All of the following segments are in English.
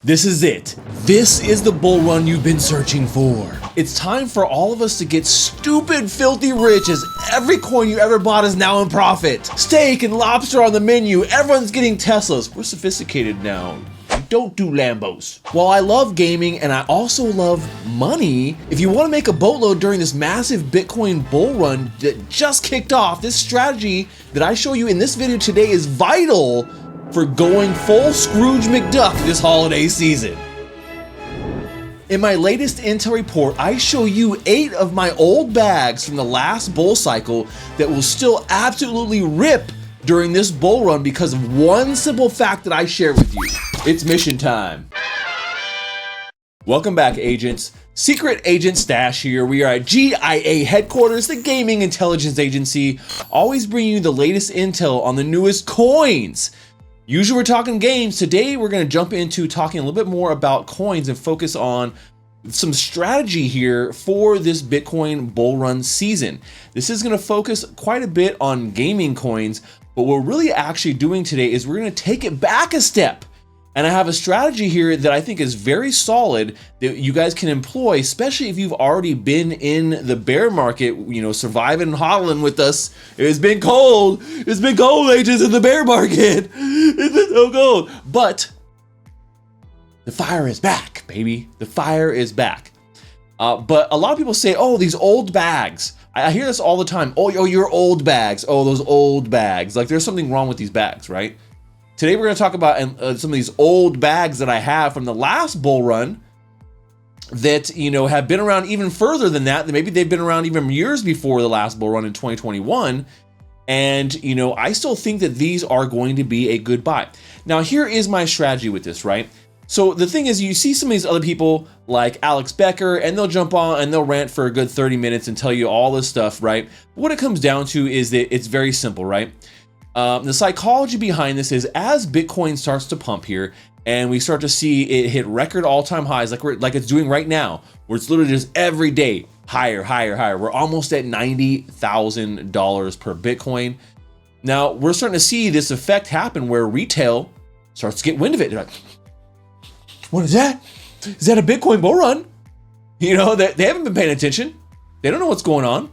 This is it. This is the bull run you've been searching for. It's time for all of us to get stupid, filthy rich as every coin you ever bought is now in profit. Steak and lobster on the menu. Everyone's getting Teslas. We're sophisticated now. Don't do Lambos. While I love gaming and I also love money, if you want to make a boatload during this massive Bitcoin bull run that just kicked off, this strategy that I show you in this video today is vital for going full Scrooge McDuck this holiday season. In my latest intel report, I show you 8 of my old bags from the last bull cycle that will still absolutely rip during this bull run because of one simple fact that I share with you. It's mission time. Welcome back, agents. Secret Agent Stash here. We are at GIA headquarters, the gaming intelligence agency, always bringing you the latest intel on the newest coins. Usually we're talking games. Today we're going to jump into talking a little bit more about coins and focus on some strategy here for this Bitcoin bull run season. This is going to focus quite a bit on gaming coins, but what we're really actually doing today is we're going to take it back a step. And I have a strategy here that I think is very solid that you guys can employ, especially if you've already been in the bear market, you know, surviving and hodling with us. It's been cold. It's been cold, agents, in the bear market. It's been so cold. But the fire is back, baby. The fire is back. But a lot of people say, oh, these old bags. I hear this all the time. Oh, your old bags. Oh, those old bags. Like there's something wrong with these bags, right? Today we're going to talk about some of these old bags that I have from the last bull run that, you know, have been around even further than that. Maybe they've been around even years before the last bull run in 2021. And, you know, I still think that these are going to be a good buy. Now, here is my strategy with this, right? So the thing is, you see some of these other people like Alex Becker, and they'll jump on and they'll rant for a good 30 minutes and tell you all this stuff, right? What it comes down to is that it's very simple, right? The psychology behind this is as Bitcoin starts to pump here and we start to see it hit record all-time highs like it's doing right now, where it's literally just every day higher, higher, higher. We're almost at $90,000 per Bitcoin. Now we're starting to see this effect happen where retail starts to get wind of it. They're like, what is that? Is that a Bitcoin bull run? You know, they haven't been paying attention. They don't know what's going on.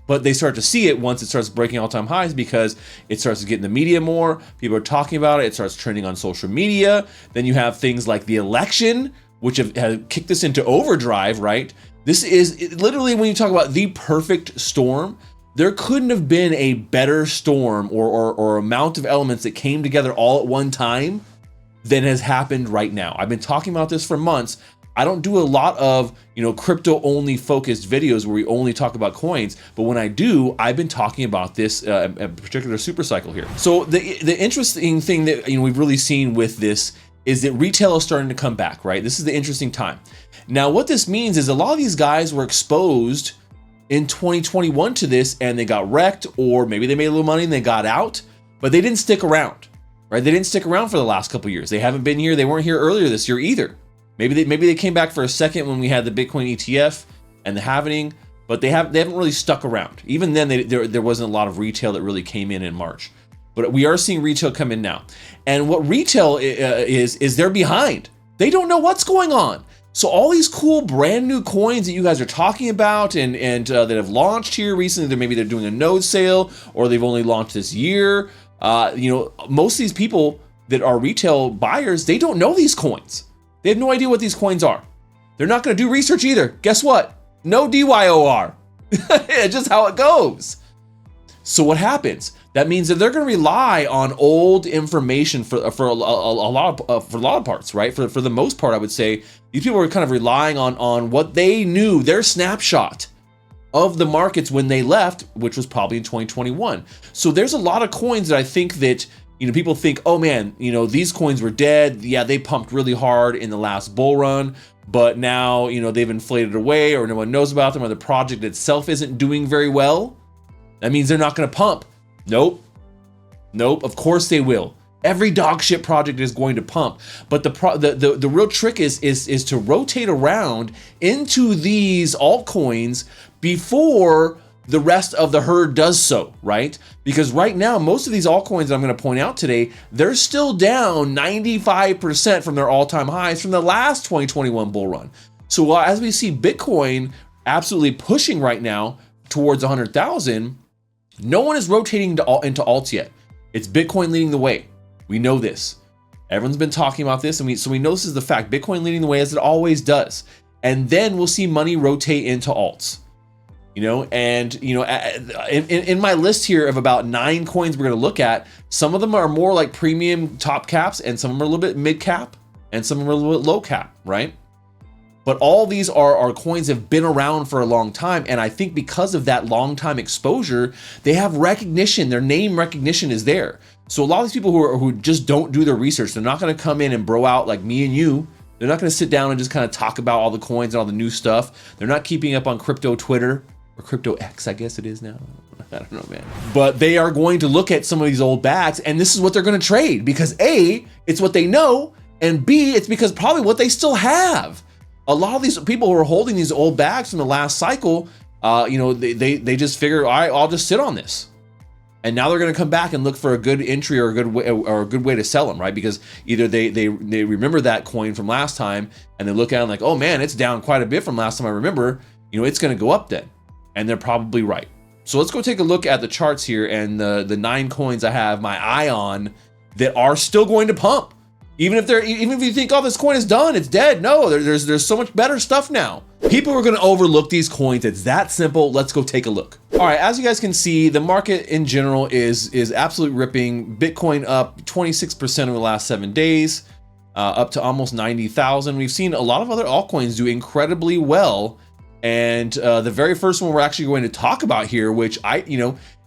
But they start to see it once it starts breaking all-time highs because it starts to get in the media more. People are talking about it. It starts trending on social media. Then you have things like the election, which have kicked this into overdrive, right? This is literally, when you talk about the perfect storm, there couldn't have been a better storm or amount of elements that came together all at one time than has happened right now. I've been talking about this for months. I don't do a lot of, you know, crypto only focused videos where we only talk about coins, but when I do, I've been talking about this a particular super cycle here. So the interesting thing that, you know, we've really seen with this is that retail is starting to come back, right? This is the interesting time. Now, what this means is a lot of these guys were exposed in 2021 to this and they got wrecked, or maybe they made a little money and they got out, but they didn't stick around, right? They didn't stick around for the last couple of years. They haven't been here. They weren't here earlier this year either. Maybe they came back for a second when we had the Bitcoin ETF and the halvening, but they haven't really stuck around. Even then, there wasn't a lot of retail that really came in March. But we are seeing retail come in now. And what retail is they're behind. They don't know what's going on. So all these cool brand new coins that you guys are talking about and that have launched here recently, maybe they're doing a node sale or they've only launched this year. You know, most of these people that are retail buyers, they don't know these coins. They have no idea what these coins are. They're not going to do research either. Guess what? No DYOR. It's just how it goes. So what happens? That means that they're going to rely on old information for a lot of parts, right? For the most part, I would say these people are kind of relying on what they knew, their snapshot of the markets when they left, which was probably in 2021. So there's a lot of coins that I think that, you know, people think, oh man, you know, these coins were dead. Yeah, they pumped really hard in the last bull run, but now, you know, they've inflated away or no one knows about them or the project itself isn't doing very well. That means they're not going to pump. Nope. Of course they will. Every dog shit project is going to pump, but the real trick is to rotate around into these altcoins before the rest of the herd does so, right? Because right now, most of these altcoins that I'm going to point out today, they're still down 95% from their all-time highs from the last 2021 bull run. So as we see Bitcoin absolutely pushing right now towards 100,000, no one is rotating into alts yet. It's Bitcoin leading the way. We know this. Everyone's been talking about this, and so we know this is the fact. Bitcoin leading the way as it always does. And then we'll see money rotate into alts. In my list here of about 9 coins we're going to look at, some of them are more like premium top caps, and some of them are a little bit mid cap, and some of them are a little bit low cap, right? But all these are coins that have been around for a long time, and I think because of that long time exposure, they have recognition. Their name recognition is there. So a lot of these people who just don't do their research, they're not going to come in and bro out like me and you. They're not going to sit down and just kind of talk about all the coins and all the new stuff. They're not keeping up on crypto Twitter. Or Crypto X, I guess it is now. I don't know, man. But they are going to look at some of these old bags, and this is what they're going to trade because A, it's what they know, and B, it's because probably what they still have. A lot of these people who are holding these old bags from the last cycle, they just figure, all right, I'll just sit on this. And now they're going to come back and look for a good entry or a good way to sell them, right? Because either they remember that coin from last time and they look at it like, oh man, it's down quite a bit from last time I remember. It's going to go up then. And they're probably right. So let's go take a look at the charts here and the 9 coins I have my eye on that are still going to pump. Even if you think, oh, this coin is done, it's dead. No, there's so much better stuff now. People are going to overlook these coins. It's that simple. Let's go take a look. All right, as you guys can see, the market in general is absolutely ripping. Bitcoin up 26% over the last 7 days, up to almost 90,000. We've seen a lot of other altcoins do incredibly well. And the very first one we're actually going to talk about here, which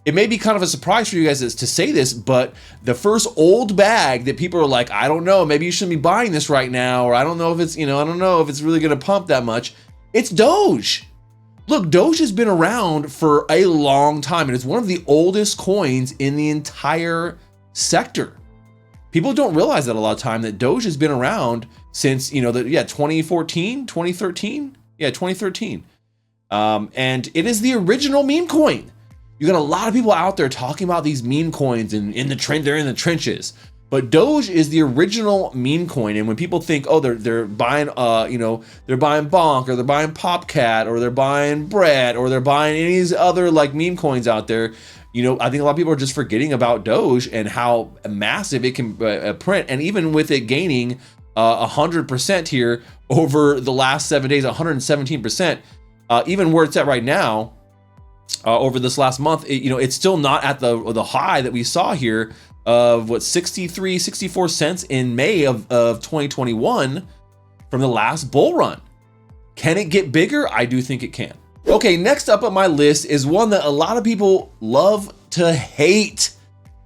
it may be kind of a surprise for you guys to say this, but the first old bag that people are like, I don't know, maybe you shouldn't be buying this right now, or I don't know if it's, I don't know if it's really going to pump that much. It's Doge. Look, Doge has been around for a long time, and it's one of the oldest coins in the entire sector. People don't realize that a lot of time that Doge has been around since, 2014, 2013. Yeah, 2013. And it is the original meme coin. You got a lot of people out there talking about these meme coins and they're in the trenches. But Doge is the original meme coin. And when people think, oh, they're buying they're buying Bonk, or they're buying Popcat, or they're buying Bread, or they're buying any of these other like meme coins out there, I think a lot of people are just forgetting about Doge and how massive it can print. And even with it gaining 100% here over the last 7 days, 117%, even where it's at right now, over this last month, it's still not at the high that we saw here of 64 cents in May of 2021 from the last bull run. Can it get bigger? I do think it can. Okay, next up on my list is one that a lot of people love to hate,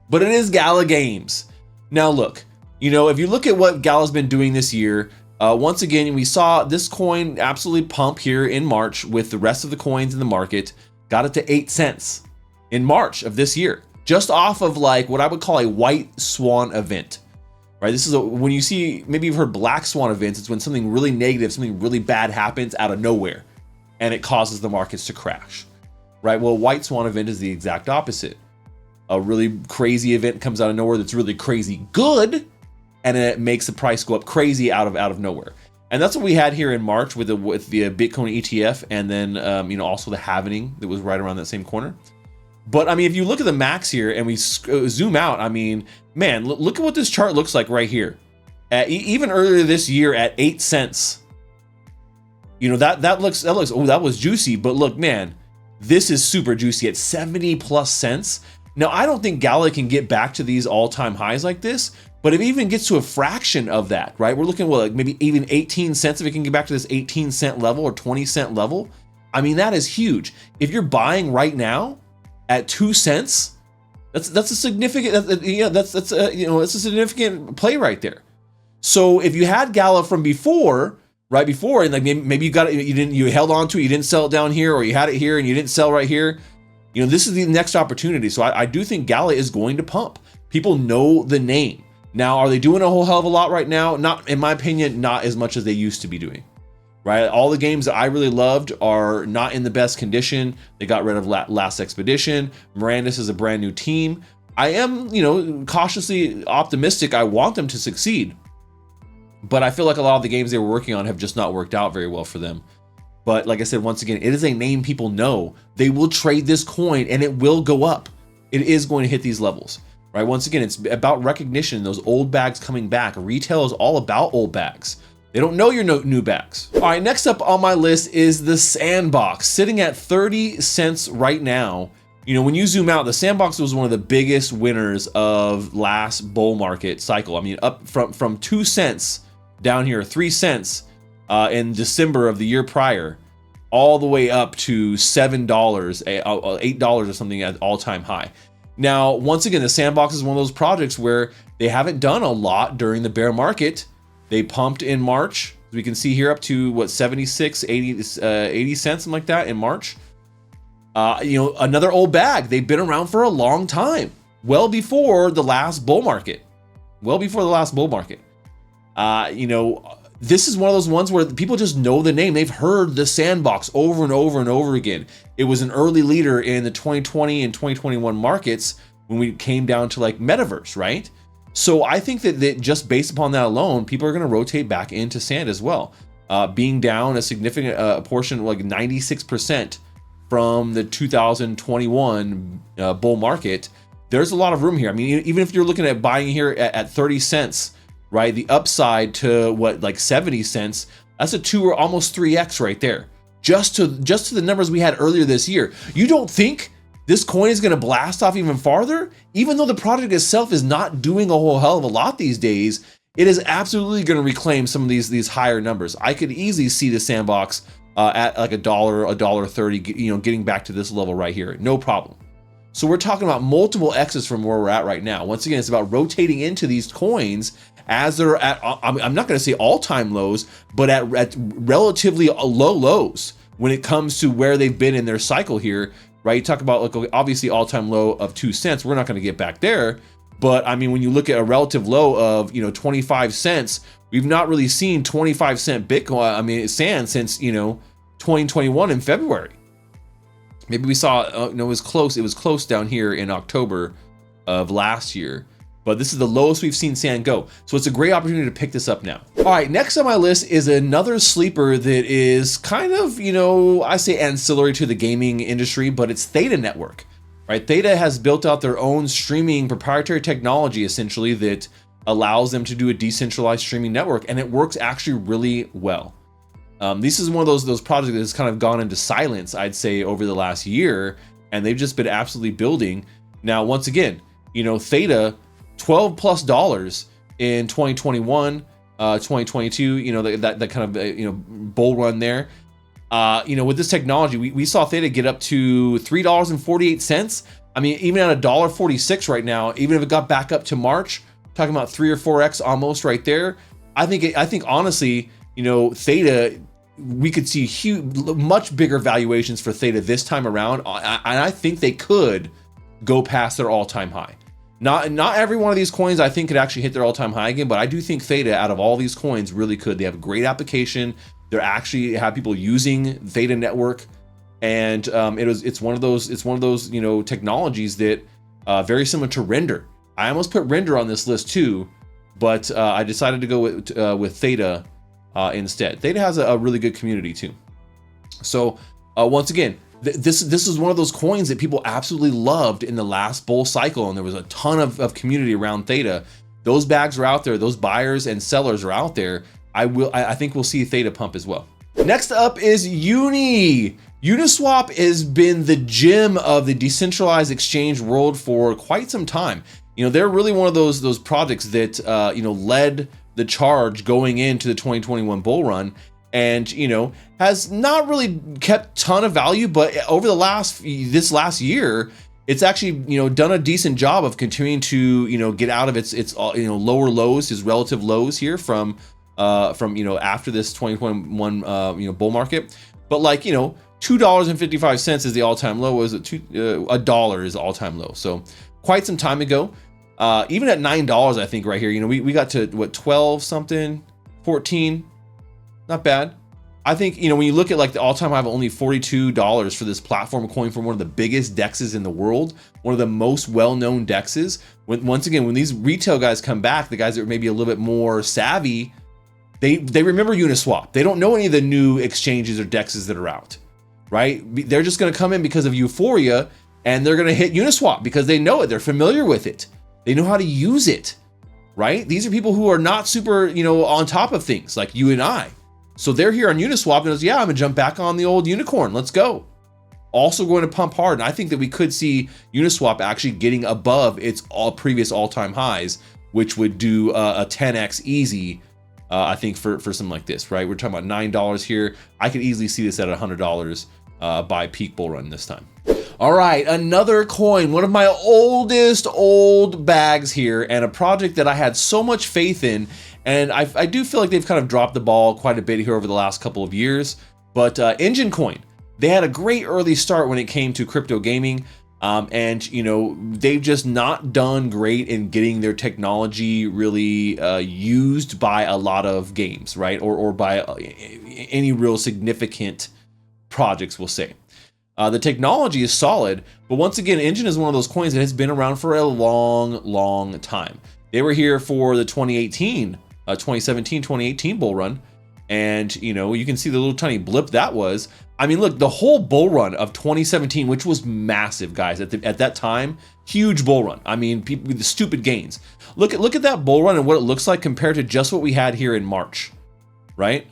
but it is Gala Games. Now look, if you look at what Gala's been doing this year, once again, we saw this coin absolutely pump here in March with the rest of the coins in the market, got it to 8 cents in March of this year, just off of like what I would call a white swan event, right? This is when you see, maybe you've heard black swan events, it's when something really negative, something really bad happens out of nowhere and it causes the markets to crash, right? Well, white swan event is the exact opposite. A really crazy event comes out of nowhere that's really crazy good, and it makes the price go up crazy out of nowhere. And that's what we had here in March with the Bitcoin ETF, and then also the halvening that was right around that same corner. But I mean, if you look at the max here and we zoom out, I mean, man, look at what this chart looks like right here. Even earlier this year at 8 cents, that looks, oh, that was juicy. But look, man, this is super juicy at 70 plus cents. Now, I don't think Gala can get back to these all-time highs like this, but if it even gets to a fraction of that, right? We're looking at like maybe even 18 cents if it can get back to this 18 cent level or 20 cent level. I mean, that is huge. If you're buying right now at 2 cents, that's a significant, that's a significant play right there. So if you had Gala from before, right before, and like maybe you held on to it, you didn't sell it down here, or you had it here and you didn't sell right here, this is the next opportunity. So I do think Gala is going to pump. People know the name. Now, are they doing a whole hell of a lot right now? Not, in my opinion, not as much as they used to be doing, right? All the games that I really loved are not in the best condition. They got rid of Last Expedition. Mirandus is a brand new team. I am, cautiously optimistic. I want them to succeed. But I feel like a lot of the games they were working on have just not worked out very well for them. But like I said, once again, it is a name people know. They will trade this coin and it will go up. It is going to hit these levels, right? Once again, it's about recognition, those old bags coming back. Retail is all about old bags. They don't know your new bags. All right, next up on my list is the Sandbox, sitting at 30 cents right now. When you zoom out, the Sandbox was one of the biggest winners of last bull market cycle. I mean, up from 2 cents down here, 3 cents in December of the year prior, all the way up to $7, $8 or something at all-time high. Now, once again, the Sandbox is one of those projects where they haven't done a lot during the bear market. They pumped in March. We can see here up to 76, 80 cents, something like that in March. Another old bag. They've been around for a long time, well before the last bull market. This is one of those ones where people just know the name. They've heard the Sandbox over and over and over again. It was an early leader in the 2020 and 2021 markets when we came down to like metaverse, right? So I think that just based upon that alone, people are going to rotate back into Sand as well. Being down a significant portion, like 96% from the 2021 bull market, there's a lot of room here. I mean, even if you're looking at buying here at 30 cents, right? The upside to like 70 cents, that's a 2 or almost 3x right there. Just to the numbers we had earlier this year. You don't think this coin is going to blast off even farther? Even though the project itself is not doing a whole hell of a lot these days, it is absolutely going to reclaim some of these higher numbers. I could easily see the Sandbox at like $1.30, getting back to this level right here, no problem. So we're talking about multiple X's from where we're at right now. Once again, it's about rotating into these coins as they're at, I'm not going to say all-time lows, but at relatively low lows when it comes to where they've been in their cycle here, right? You talk about, like, obviously all-time low of 2 cents. We're not going to get back there. But I mean, when you look at a relative low of, 25 cents, we've not really seen 25 cent Bitcoin, Sand since, 2021 in February. Maybe we saw, it was close down here in October of last year. But this is the lowest we've seen Sand go. So it's a great opportunity to pick this up now. All right, next on my list is another sleeper that is kind of, I say ancillary to the gaming industry, but it's Theta Network, right? Theta has built out their own streaming proprietary technology, essentially, that allows them to do a decentralized streaming network, and it works actually really well. This is one of those projects that has kind of gone into silence, I'd say, over the last year, and they've just been absolutely building. Now, once again, Theta, $12+ in 2021, 2022, that kind of, bull run there. With this technology, we saw Theta get up to $3.48. I mean, even at $1.46 right now, even if it got back up to March, talking about 3 or 4x almost right there. I think honestly, Theta, we could see much bigger valuations for Theta this time around. And I think they could go past their all-time high. Not every one of these coins I think could actually hit their all-time high again, but I do think Theta, out of all these coins, really could. They have a great application. They actually have people using Theta Network, and it's one of those technologies that very similar to Render. I almost put Render on this list too, but I decided to go with Theta instead. Theta has a really good community too. So once again, this is one of those coins that people absolutely loved in the last bull cycle, and there was a ton of community around Theta. Those bags are out there. Those buyers and sellers are out there. I think we'll see Theta pump as well. Next up is Uni. Uniswap has been the gem of the decentralized exchange world for quite some time. They're really one of those projects that led the charge going into the 2021 bull run, and has not really kept ton of value, but over this last year, it's actually done a decent job of continuing to get out of its lower lows, his relative lows here from after this 2021 bull market. But like $2.55 is the all-time low. Was it $1 is the all-time low? So quite some time ago. Even at $9, I think right here, we got to 12 something, 14, not bad. I think, you know, when you look at like the all-time high of only $42 for this platform coin from one of the biggest dexes in the world, one of the most well-known dexes, once again, when these retail guys come back, the guys that are maybe a little bit more savvy, they remember Uniswap. They don't know any of the new exchanges or dexes that are out, right? They're just going to come in because of euphoria, and they're going to hit Uniswap because they know it. They're familiar with it. They know how to use it, right? These are people who are not super, you know, on top of things like you and I. So they're here on Uniswap and goes, yeah, I'm gonna jump back on the old unicorn. Let's go. Also going to pump hard. And I think that we could see Uniswap actually getting above its previous all-time highs, which would do a 10x easy, I think, for something like this, right? We're talking about $9 here. I could easily see this at $100 by peak bull run this time. All right, another coin, one of my oldest old bags here, and a project that I had so much faith in. And I do feel like they've kind of dropped the ball quite a bit here over the last couple of years. But Engine Coin, they had a great early start when it came to crypto gaming. And, you know, they've just not done great in getting their technology really used by a lot of games, right? Or by any real significant projects, we'll say. The technology is solid, but once again, Engine is one of those coins that has been around for a long, long time. They were here for the 2017, 2018 bull run. And, you know, you can see the little tiny blip that was. I mean, look, the whole bull run of 2017, which was massive, guys, at that time, huge bull run. I mean, people with the stupid gains. Look at that bull run and what it looks like compared to just what we had here in March, right?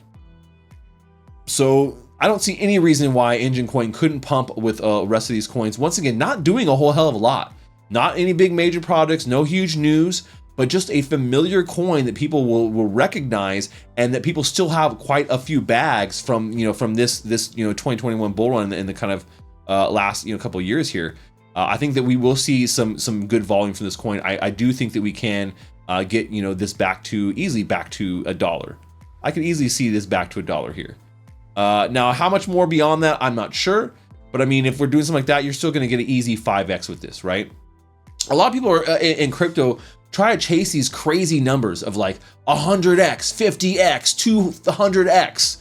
So I don't see any reason why Engine Coin couldn't pump with the rest of these coins. Once again, not doing a whole hell of a lot. Not any big major projects, no huge news, but just a familiar coin that people will recognize, and that people still have quite a few bags from, you know, from this 2021 bull run in the kind of last couple of years here. I think that we will see some good volume from this coin. I do think that we can get this easily back to $1. I could easily see this back to $1 here. Now, how much more beyond that, I'm not sure. But I mean, if we're doing something like that, you're still going to get an easy 5x with this, right? A lot of people are in crypto try to chase these crazy numbers of like 100x, 50x, 200x.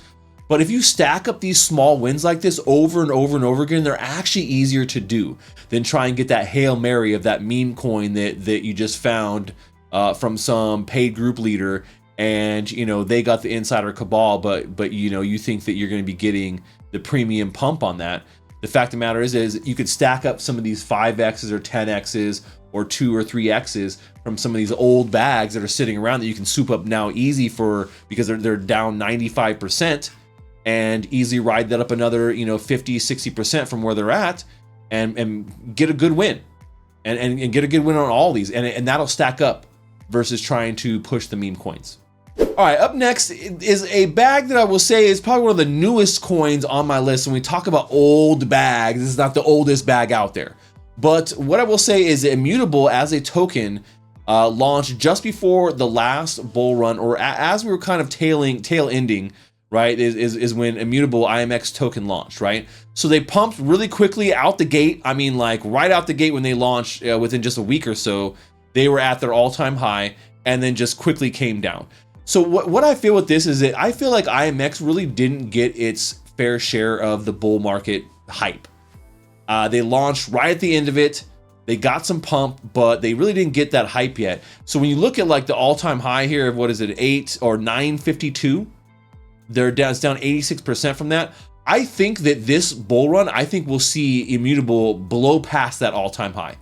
But if you stack up these small wins like this over and over and over again, they're actually easier to do than try and get that Hail Mary of that meme coin that you just found from some paid group leader, and they got the insider cabal, but you think that you're going to be getting the premium pump on that. The fact of the matter is you could stack up some of these 5x's or 10x's or 2 or 3x's from some of these old bags that are sitting around that you can soup up now easy because they're down 95%, and easily ride that up another 50-60% from where they're at, and get a good win and get a good win on all these, and that'll stack up versus trying to push the meme coins. All right, up next is a bag that I will say is probably one of the newest coins on my list. When we talk about old bags, this is not the oldest bag out there. But what I will say is that Immutable as a token launched just before the last bull run, or as we were kind of tail ending, right, is when Immutable IMX token launched, right? So they pumped really quickly out the gate. I mean, like right out the gate when they launched, within just a week or so, they were at their all-time high and then just quickly came down. So what I feel with this is that I feel like IMX really didn't get its fair share of the bull market hype. They launched right at the end of it. They got some pump, but they really didn't get that hype yet. So when you look at like the all-time high here of 8 or 952, it's down 86% from that. I think that this bull run, we'll see Immutable blow past that all-time high.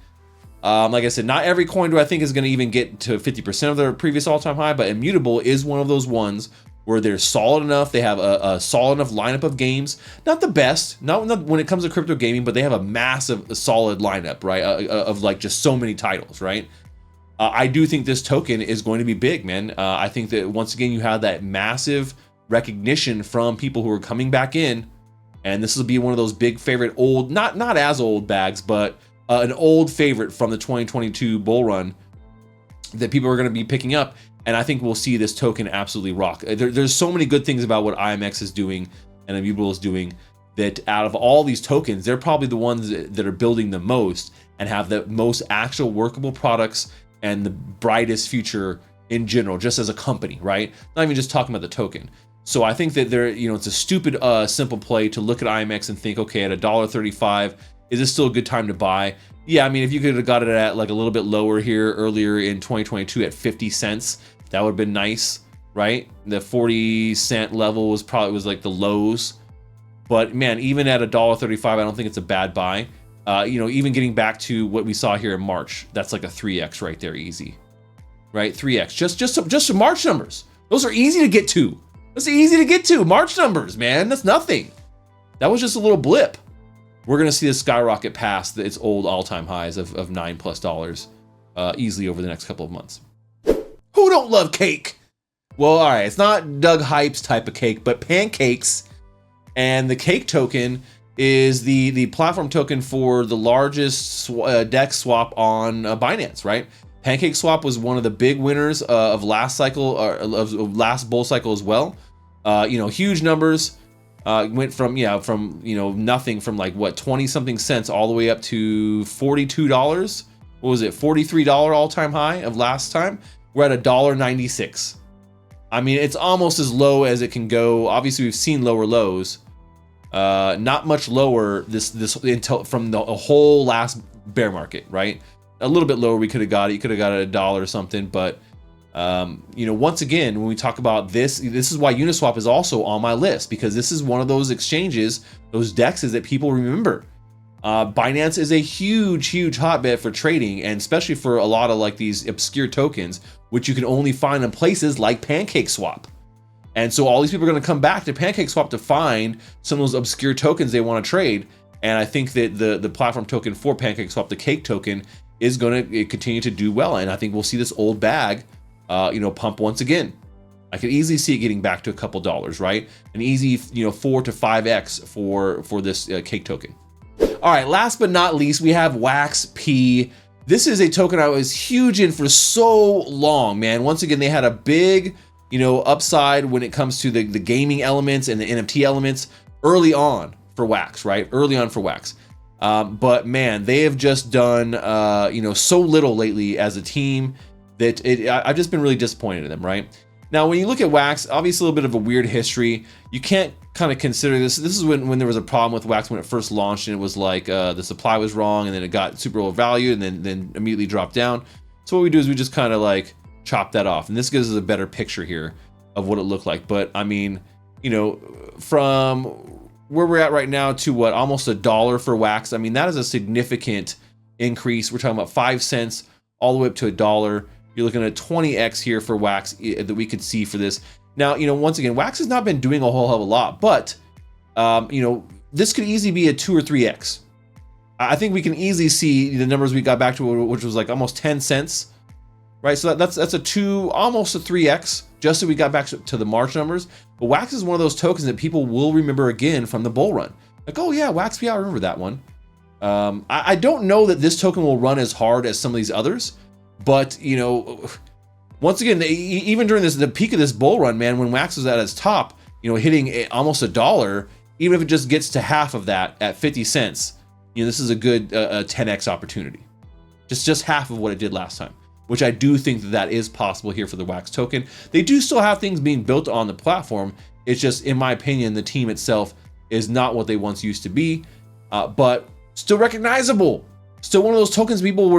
Like I said, not every coin do I think is going to even get to 50% of their previous all-time high, but Immutable is one of those ones where they're solid enough. They have a solid enough lineup of games. Not the best, not when it comes to crypto gaming, but they have a massive, solid lineup, right? Of like just so many titles, right? I do think this token is going to be big, man. I think that once again, you have that massive recognition from people who are coming back in, and this will be one of those big favorite old, not as old bags, but an old favorite from the 2022 bull run that people are going to be picking up. And I think we'll see this token absolutely rock. There's so many good things about what IMX is doing and Immutable is doing, that out of all these tokens, they're probably the ones that are building the most and have the most actual workable products and the brightest future in general, just as a company, right? Not even just talking about the token. So I think that it's a stupid, simple play to look at IMX and think, okay, at $1.35, is this still a good time to buy? Yeah, I mean, if you could have got it at like a little bit lower here earlier in 2022 at 50 cents, that would have been nice, right? The 40-cent level was like the lows. But man, even at $1.35, I don't think it's a bad buy. Even getting back to what we saw here in March, that's like a 3x right there, easy, right? 3x, just some March numbers. Those are easy to get to. That's easy to get to. March numbers, man, that's nothing. That was just a little blip. We're gonna see this skyrocket past its old all-time highs of $9+ easily over the next couple of months. Who don't love cake? Well, all right, it's not Doug Hype's type of cake, but pancakes. And the cake token is the platform token for the largest DEX swap on Binance, right? Pancake swap was one of the big winners of last cycle, or of last bull cycle as well. Huge numbers. Went from nothing, from like what, 20 something cents all the way up to $42. What was it? $43 all-time high of last time. We're at $1.96. I mean, it's almost as low as it can go. Obviously, we've seen lower lows. Not much lower this until from the whole last bear market, right? A little bit lower we could have got it. You could have got it $1 or something, but once again, when we talk about this is why Uniswap is also on my list, because this is one of those exchanges, those DEXs that people remember. Binance is a huge hotbed for trading, and especially for a lot of like these obscure tokens, which you can only find in places like PancakeSwap. And so all these people are going to come back to PancakeSwap to find some of those obscure tokens they want to trade. And I think that the platform token for PancakeSwap, the cake token, is going to continue to do well. And I think we'll see this old bag, pump once again. I could easily see it getting back to a couple dollars, right? An easy, 4 to 5x for this cake token. All right, last but not least, we have WaxP. This is a token I was huge in for so long, man. Once again, they had a big, upside when it comes to the gaming elements and the NFT elements early on for Wax, right? Early on for Wax. But man, they have just done, so little lately as a team that I've just been really disappointed in them, right? Now, when you look at Wax, obviously a little bit of a weird history. You can't kind of consider this. This is when there was a problem with Wax when it first launched, and it was like the supply was wrong, and then it got super overvalued, and then immediately dropped down. So what we do is we just kind of like chop that off, and this gives us a better picture here of what it looked like. But I mean, from where we're at right now to what, almost $1 for Wax. I mean, that is a significant increase. We're talking about 5 cents all the way up to $1. You're looking at 20x here for Wax that we could see for this. Now, once again, Wax has not been doing a whole hell of a lot, but this could easily be a 2 or 3x. I think we can easily see the numbers we got back to, which was like almost 10 cents, right? So that's almost a 3x, just so we got back to the March numbers. But Wax is one of those tokens that people will remember again from the bull run. Like, oh yeah, WaxP, I remember that one. I don't know that this token will run as hard as some of these others, but once again, even during the peak of this bull run, man, when Wax was at its top, hitting almost $1, even if it just gets to half of that at 50 cents, this is a good 10x opportunity. Just half of what it did last time, which I do think that is possible here for the Wax token. They do still have things being built on the platform. It's just, in my opinion, the team itself is not what they once used to be, but still recognizable. Still one of those tokens people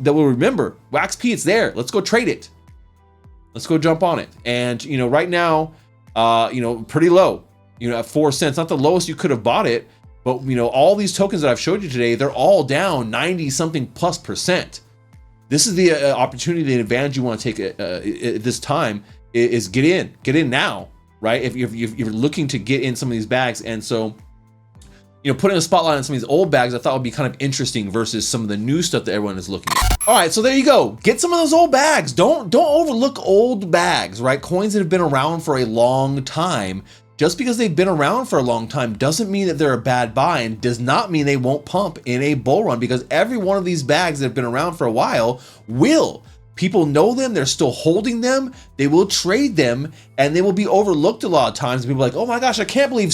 that will remember. WaxP, it's there. Let's go trade it. Let's go jump on it. And right now, pretty low. At 4 cents, not the lowest you could have bought it, but all these tokens that I've showed you today, they're all down 90 something plus percent. This is the opportunity, the advantage you want to take at this time is get in now, right? If you're looking to get in some of these bags, and so. Putting a spotlight on some of these old bags I thought would be kind of interesting versus some of the new stuff that everyone is looking at. All right, so there you go. Get some of those old bags. Don't overlook old bags, right? Coins that have been around for a long time. Just because they've been around for a long time doesn't mean that they're a bad buy, and does not mean they won't pump in a bull run, because every one of these bags that have been around for a while will. People know them, they're still holding them, they will trade them, and they will be overlooked a lot of times. People are like, oh my gosh, I can't believe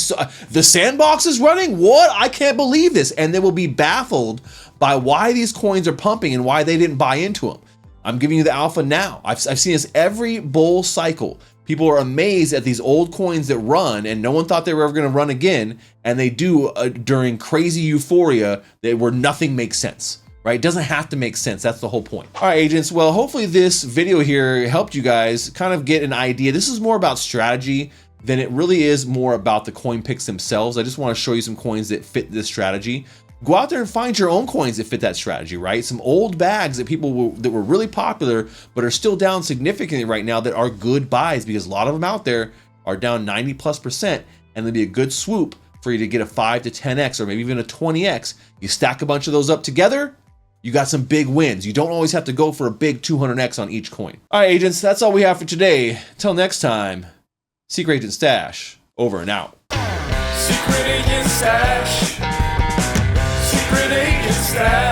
the sandbox is running? What? I can't believe this. And they will be baffled by why these coins are pumping and why they didn't buy into them. I'm giving you the alpha now. I've seen this every bull cycle. People are amazed at these old coins that run, and no one thought they were ever going to run again, and they do during crazy euphoria where nothing makes sense, right? It doesn't have to make sense. That's the whole point. All right, agents. Well, hopefully this video here helped you guys kind of get an idea. This is more about strategy than it really is more about the coin picks themselves. I just want to show you some coins that fit this strategy. Go out there and find your own coins that fit that strategy, right? Some old bags that that were really popular, but are still down significantly right now that are good buys, because a lot of them out there are down 90+%, and they'll be a good swoop for you to get a 5 to 10x or maybe even a 20x. You stack a bunch of those up together, you got some big wins. You don't always have to go for a big 200x on each coin. All right, agents, that's all we have for today. Till next time, Secret Agent Stash, over and out. Secret Agent Stash. Secret Agent Stash.